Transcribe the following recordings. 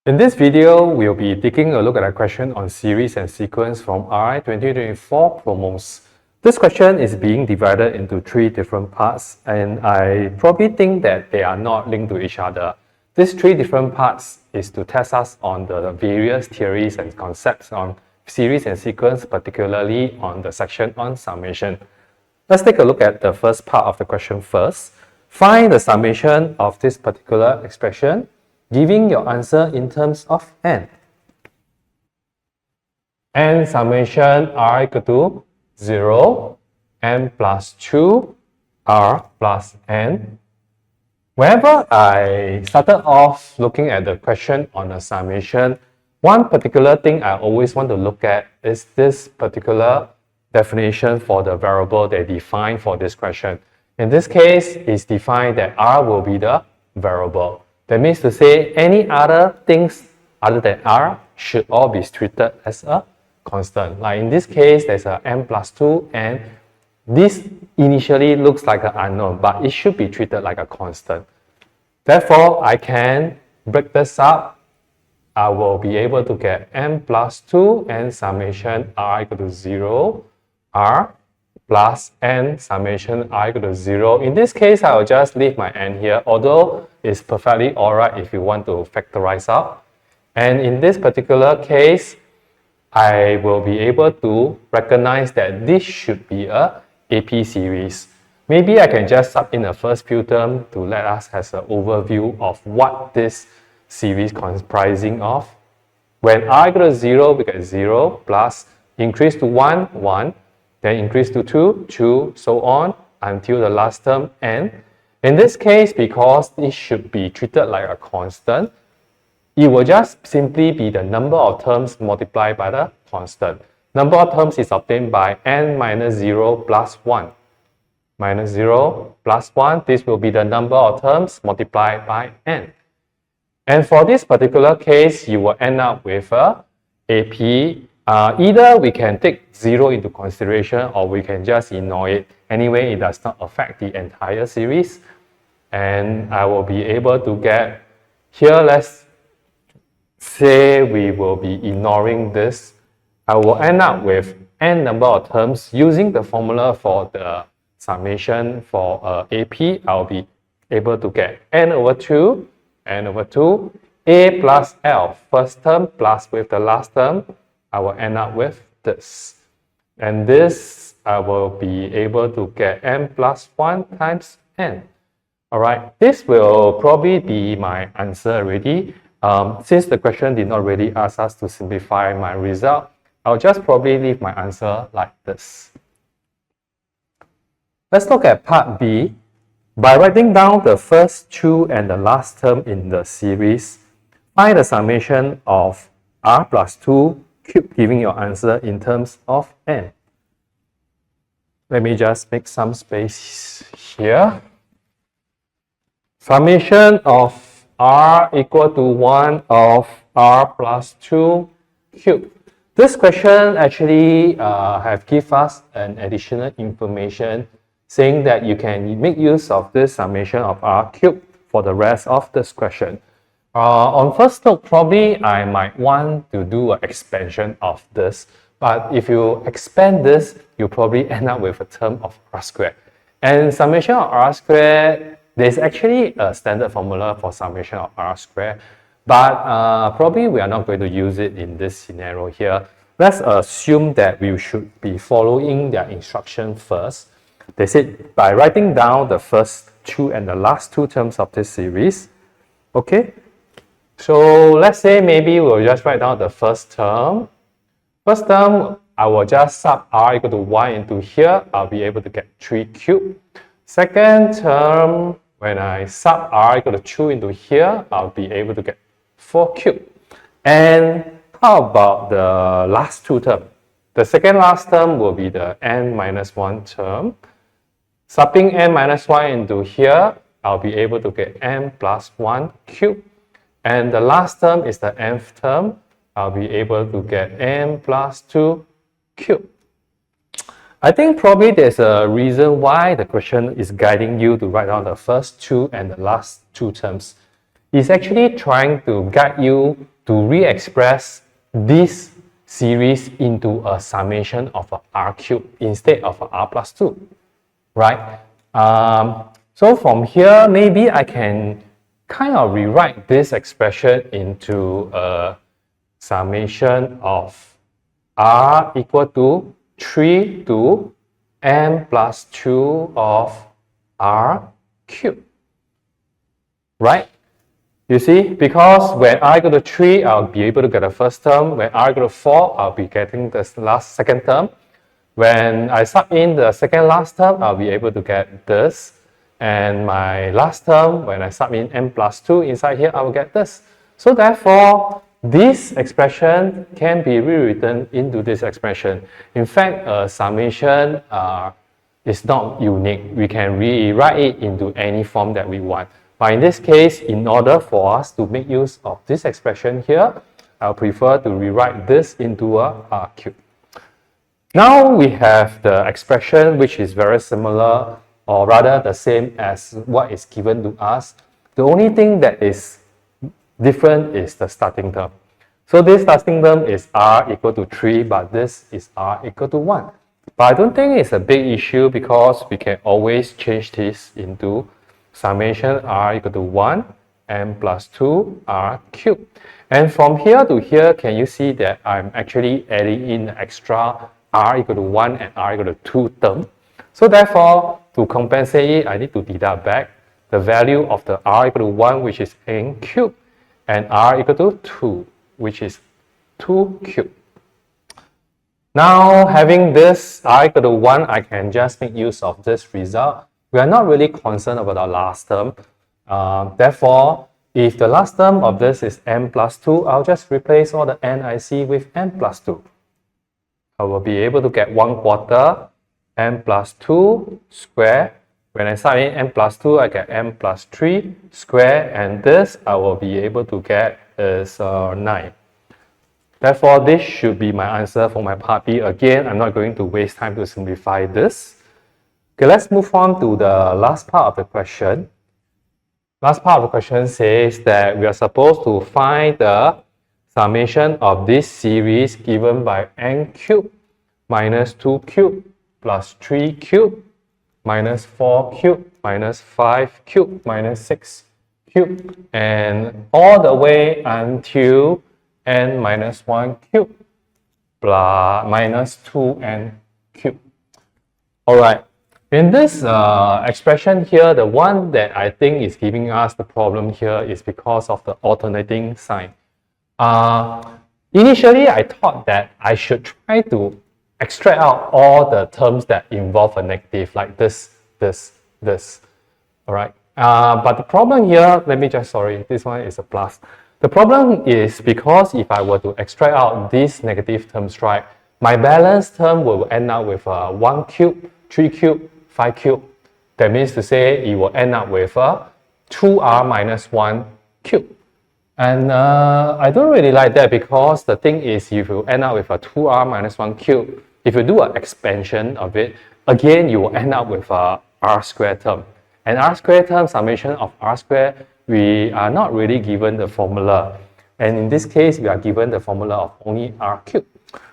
In this video, we'll be taking a look at a question on series and sequence from RI 2024 promos. This question is being divided into 3 different parts, and I probably think that they are not linked to each other. These 3 different parts is to test us on the various theories and concepts on series and sequence, particularly on the section on summation. Let's take a look at the first part of the question first. Find the summation of this particular expression, giving your answer in terms of n. N summation r equal to 0, n plus 2, r plus n. Whenever I started off looking at the question on a summation, one particular thing I always want to look at is this particular definition for the variable they define for this question. In this case, it's defined that r will be the variable. That means to say any other things other than r should all be treated as a constant. Like in this case, there's a n plus 2 and this initially looks like an unknown, but it should be treated like a constant. Therefore, I can break this up. I will be able to get n plus 2 and summation r equal to 0, r plus n summation r equal to 0. In this case, I will just leave my n here, although it's perfectly alright if you want to factorize out. And in this particular case, I will be able to recognize that this should be a AP series. Maybe I can just sub in the first few terms to let us have an overview of what this series comprising of. When r equal to 0, we get 0 plus increase to 1, 1, then increase to 2, 2, so on until the last term n. In this case, because it should be treated like a constant, it will just simply be the number of terms multiplied by the constant. Number of terms is obtained by n minus 0 plus 1. Minus 0 plus 1, this will be the number of terms multiplied by n. And for this particular case, you will end up with a AP. Either we can take 0 into consideration or we can just ignore it. Anyway, it does not affect the entire series. And I will be able to get, here let's say we will be ignoring this. I will end up with n number of terms using the formula for the summation for AP. I'll be able to get n over 2, a plus l, first term plus with the last term, I will end up with this. And this, I will be able to get n plus 1 times n. Alright, this will probably be my answer already. Since the question did not really ask us to simplify my result, I'll just probably leave my answer like this. Let's look at part B. By writing down the first 2 and the last term in the series, find the summation of r plus 2 cubed, giving your answer in terms of n. Let me just make some space here. Summation of r equal to 1 of r plus 2 cubed. This question actually have give us an additional information saying that you can make use of this summation of r cubed for the rest of this question. On first look, probably I might want to do an expansion of this, but if you expand this, you probably end up with a term of r squared. And summation of r squared, there's actually a standard formula for summation of r squared, but probably we are not going to use it in this scenario here. Let's assume that we should be following their instruction first. They said by writing down the first 2 and the last 2 terms of this series. Okay, so let's say maybe we'll just write down the first term. First term, I will just sub r equal to 1 into here. I'll be able to get 3 cubed. Second term, when I sub r equal to 2 into here, I'll be able to get 4 cubed. And how about the last 2 terms? The second last term will be the n minus 1 term. Subbing n minus 1 into here, I'll be able to get n plus 1 cubed. And the last term is the nth term. I'll be able to get n plus 2 cubed. I think probably there's a reason why the question is guiding you to write down the first 2 and the last 2 terms. It's actually trying to guide you to re-express this series into a summation of a r cubed instead of a r plus 2, right? So from here, maybe I can kind of rewrite this expression into a summation of r equal to 3 to n plus 2 of r cubed, right? You see, because when r equal to 3, I'll be able to get the first term. When r equal to 4, I'll be getting the second term. When I sub in the second last term, I'll be able to get this. And my last term, when I sub in n plus 2 inside here, I will get this. So therefore, this expression can be rewritten into this expression. In fact, a summation is not unique. We can rewrite it into any form that we want. But in this case, in order for us to make use of this expression here, I'll prefer to rewrite this into a r cubed. Now we have the expression which is very similar, or rather the same as what is given to us. The only thing that is different is the starting term. So this starting term is r equal to 3, but this is r equal to 1. But I don't think it's a big issue because we can always change this into summation r equal to 1 n plus 2 r cubed. And from here to here, can you see that I'm actually adding in extra r equal to 1 and r equal to 2 term. So therefore, to compensate it, I need to deduct back the value of the r equal to 1, which is n cubed, and r equal to 2, which is 2 cubed. Now, having this r equal to 1, I can just make use of this result. We are not really concerned about the last term. Therefore, if the last term of this is n plus 2, I'll just replace all the n I see with n plus 2. I will be able to get 1/4 n plus 2 square. When I sub in n plus 2, I get n plus 3 square, and this I will be able to get is 9. Therefore, this should be my answer for my part B. Again, I'm not going to waste time to simplify this. Okay, let's move on to the last part of the question. Last part of the question says that we are supposed to find the summation of this series given by n cubed minus 2 cubed plus 3 cubed minus 4 cubed minus 5 cubed minus 6 cubed, and all the way until n minus 1 cubed plus minus 2n cubed. All right. In this expression here, the one that I think is giving us the problem here is because of the alternating sign. Initially, I thought that I should try to extract out all the terms that involve a negative, like this. All right. But the problem here, this one is a plus. The problem is because if I were to extract out these negative terms, right, my balanced term will end up with 1 cubed, 3 cubed, 5 cubed. That means to say it will end up with 2r minus 1 cubed. And I don't really like that because the thing is, if you end up with a 2r minus 1 cubed, if you do an expansion of it, again you will end up with a r squared term. And r squared term, summation of r squared, we are not really given the formula. And in this case, we are given the formula of only r cubed.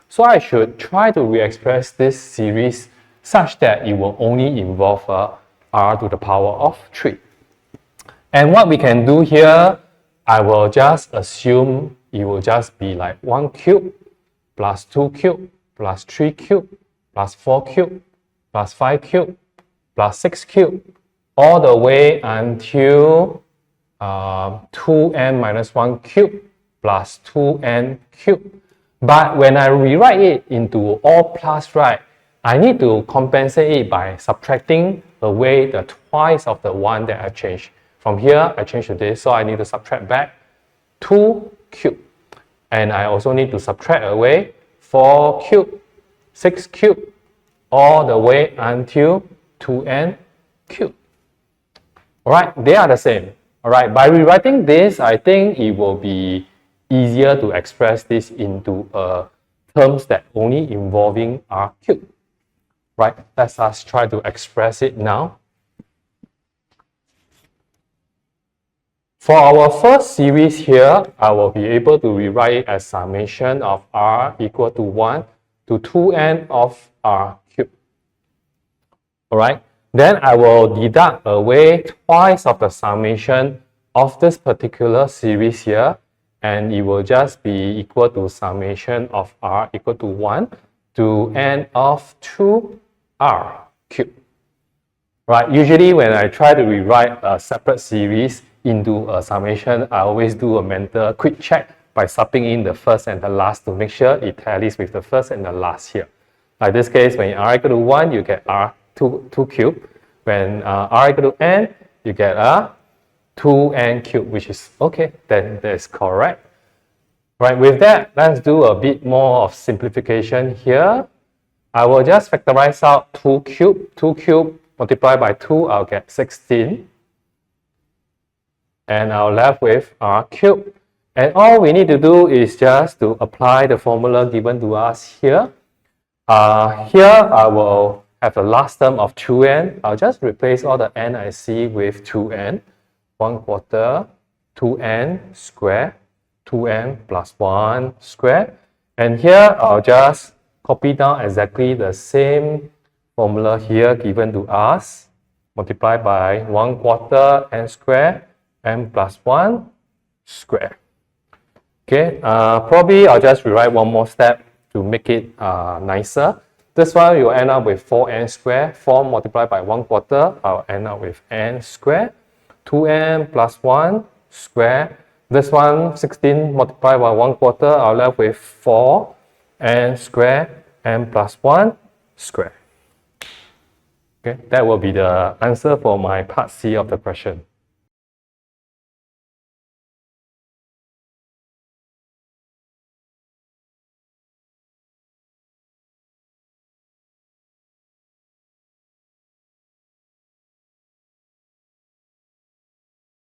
So I should try to re-express this series such that it will only involve r to the power of 3. And what we can do here, I will just assume it will just be like 1 cubed plus 2 cubed plus 3 cubed plus 4 cubed plus 5 cubed plus 6 cubed all the way until 2n minus 1 cubed plus 2n cubed. But when I rewrite it into all plus, right, I need to compensate it by subtracting away the twice of the one that I changed. From here, I changed to this, so I need to subtract back 2 cubed. And I also need to subtract away 4 cubed, 6 cubed, all the way until 2n cubed. Alright, they are the same. Alright, by rewriting this, I think it will be easier to express this into terms that only involving r cubed. Right, let us try to express it now. For our first series here, I will be able to rewrite it as summation of r equal to 1 to 2n of r cubed. Alright, then I will deduct away twice of the summation of this particular series here, and it will just be equal to summation of r equal to 1 to n of 2r cubed. Right, usually when I try to rewrite a separate series into a summation, I always do a mental quick check by subbing in the first and the last to make sure it tallies with the first and the last here. Like this case, when r equal to 1, you get r2 cubed. When r equal to n, you get a 2n cubed, which is okay, then that is correct. Right, with that, let's do a bit more of simplification here. I will just factorize out 2 cubed. 2 cubed multiplied by 2, I'll get 16. And I'll left with r cubed. And all we need to do is just to apply the formula given to us here. Here, I will have the last term of 2n. I'll just replace all the n I see with 2n. 1/4, 2n squared, 2n plus 1 squared. And here, I'll just copy down exactly the same formula here given to us, multiplied by 1/4 n squared, n plus 1 squared. Okay, probably I'll just rewrite one more step to make it nicer. This one you'll end up with 4n squared. 4 multiplied by 1/4, I'll end up with n squared. 2n plus 1 squared. This one, 16 multiplied by 1/4, I'll left with 4n squared, n plus 1 squared. Okay, that will be the answer for my part C of the question.